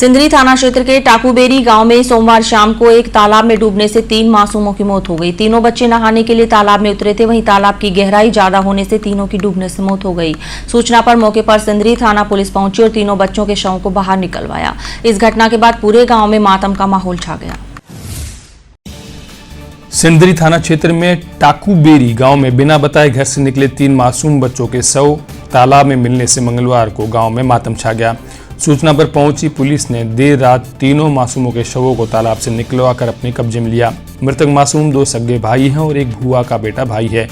सिंदरी थाना क्षेत्र के टाकूबेरी गांव में सोमवार शाम को एक तालाब में डूबने से 3 मासूमों की मौत हो गई। तीनों बच्चे नहाने के लिए तालाब में उतरे थे। वहीं तालाब की गहराई ज्यादा होने से तीनों की डूबने से मौत हो गई। सूचना पर मौके पर सिंदरी थाना पुलिस पहुंची और तीनों बच्चों के शवों को बाहर निकलवाया। इस घटना के बाद पूरे गाँव में मातम का माहौल छा गया। सिंदरी थाना क्षेत्र में टाकूबेरी गांव में बिना बताए घर से निकले 3 मासूम बच्चों के शव तालाब में मिलने से मंगलवार को गांव में मातम छा गया। सूचना पर पहुंची पुलिस ने देर रात तीनों मासूमों के शवों को तालाब से निकलवाकर अपने कब्जे में लिया। मृतक मासूम 2 सगे भाई हैं और एक भुआ का बेटा भाई है,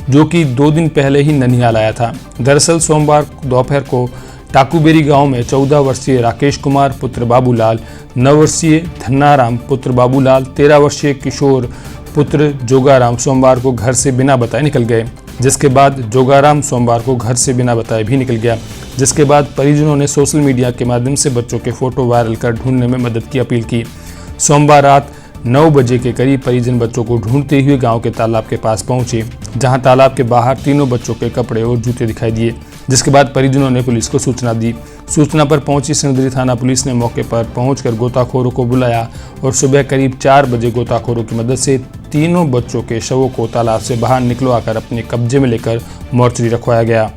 जो कि 2 दिन पहले ही ननिहाल आया था। दरअसल सोमवार दोपहर को टाकूबेरी गांव में 14 वर्षीय राकेश कुमार पुत्र बाबूलाल, 9 वर्षीय धन्नाराम पुत्र बाबूलाल, 13 वर्षीय किशोर पुत्र जोगाराम सोमवार को घर से बिना बताए निकल गए। जिसके बाद जोगाराम सोमवार को घर से बिना बताए भी निकल गया। जिसके बाद परिजनों ने सोशल मीडिया के माध्यम से बच्चों के फोटो वायरल कर ढूंढने में मदद की अपील की। सोमवार रात 9 बजे के करीब परिजन बच्चों को ढूंढते हुए गांव के तालाब के पास पहुंचे, जहां तालाब के बाहर तीनों बच्चों के कपड़े और जूते दिखाई दिए। जिसके बाद परिजनों ने पुलिस को सूचना दी। सूचना पर पहुंची सिंदरी थाना पुलिस ने मौके पर पहुंचकर गोताखोरों को बुलाया और सुबह करीब 4 बजे गोताखोरों की मदद से तीनों बच्चों के शवों को तालाब से बाहर निकलवाकर अपने कब्जे में लेकर मोर्चरी रखवाया गया।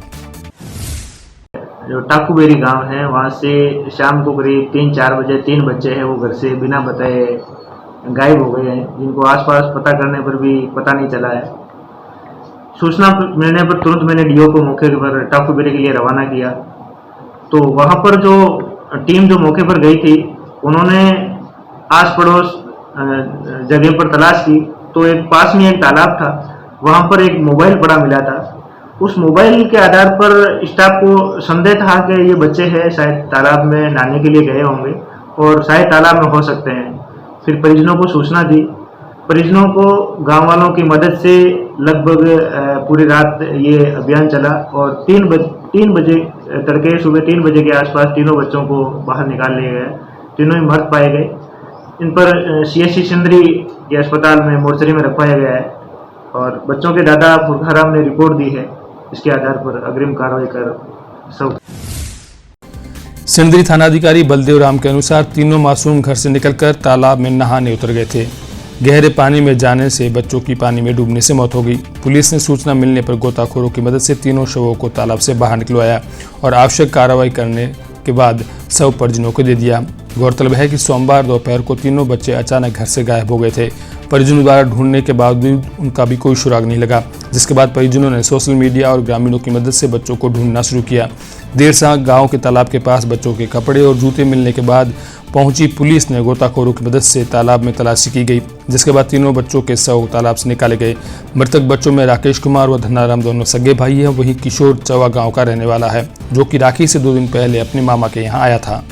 जो टाकूबेरी गांव है, वहां से शाम को करीब 3-4 बजे 3 बच्चे हैं वो घर से बिना बताए गायब हो गए हैं, जिनको आसपास पता करने पर भी पता नहीं चला है। सूचना मिलने पर तुरंत मैंने डीओ को मौके पर टाकूबेरी के लिए रवाना किया। तो वहां पर जो टीम जो मौके पर गई थी, उन्होंने आस पड़ोस जगह पर तलाश की तो एक पास में एक तालाब था, वहां पर एक मोबाइल पड़ा मिला था। उस मोबाइल के आधार पर स्टाफ को संदेह था कि ये बच्चे हैं शायद तालाब में नहाने के लिए गए होंगे और शायद तालाब में हो सकते हैं। फिर परिजनों को सूचना दी। परिजनों को गांव वालों की मदद से लगभग पूरी रात ये अभियान चला और 3 बजे तड़के सुबह 3 बजे के आसपास तीनों बच्चों को बाहर निकाल लिया गया। तीनों ही मृत पाए गए। इन पर CHC सिंदरी के अस्पताल में मोर्चरी में रखवाया गया है और बच्चों के दादा फुरखाराम ने रिपोर्ट दी है। इसके आधार पर अग्रिम कार्रवाई कर सब। सिंदरी थानाधिकारी बलदेव राम के अनुसार तीनों मासूम घर से निकलकर तालाब में नहाने उतर गए थे। गहरे पानी में जाने से बच्चों की पानी में डूबने से मौत हो गई। पुलिस ने सूचना मिलने पर गोताखोरों की मदद से तीनों शवों को तालाब से बाहर निकलवाया और आवश्यक कार्रवाई करने के बाद शव परिजनों को दे दिया। गौरतलब है कि सोमवार दोपहर को तीनों बच्चे अचानक घर से गायब हो गए थे। परिजनों द्वारा ढूंढने के बावजूद उनका भी कोई सुराग नहीं लगा, जिसके बाद परिजनों ने सोशल मीडिया और ग्रामीणों की मदद से बच्चों को ढूंढना शुरू किया। देर शाम गांव के तालाब के पास बच्चों के कपड़े और जूते मिलने के बाद पहुंची पुलिस ने गोताखोरों की मदद से तालाब में तलाशी की गई, जिसके बाद तीनों बच्चों के शव तालाब से निकाले गए। मृतक बच्चों में राकेश कुमार व धन्नाराम दोनों सगे भाई हैं। वहीं किशोर चवा गाँव का रहने वाला है, जो कि राखी से 2 दिन पहले अपने मामा के यहाँ आया था।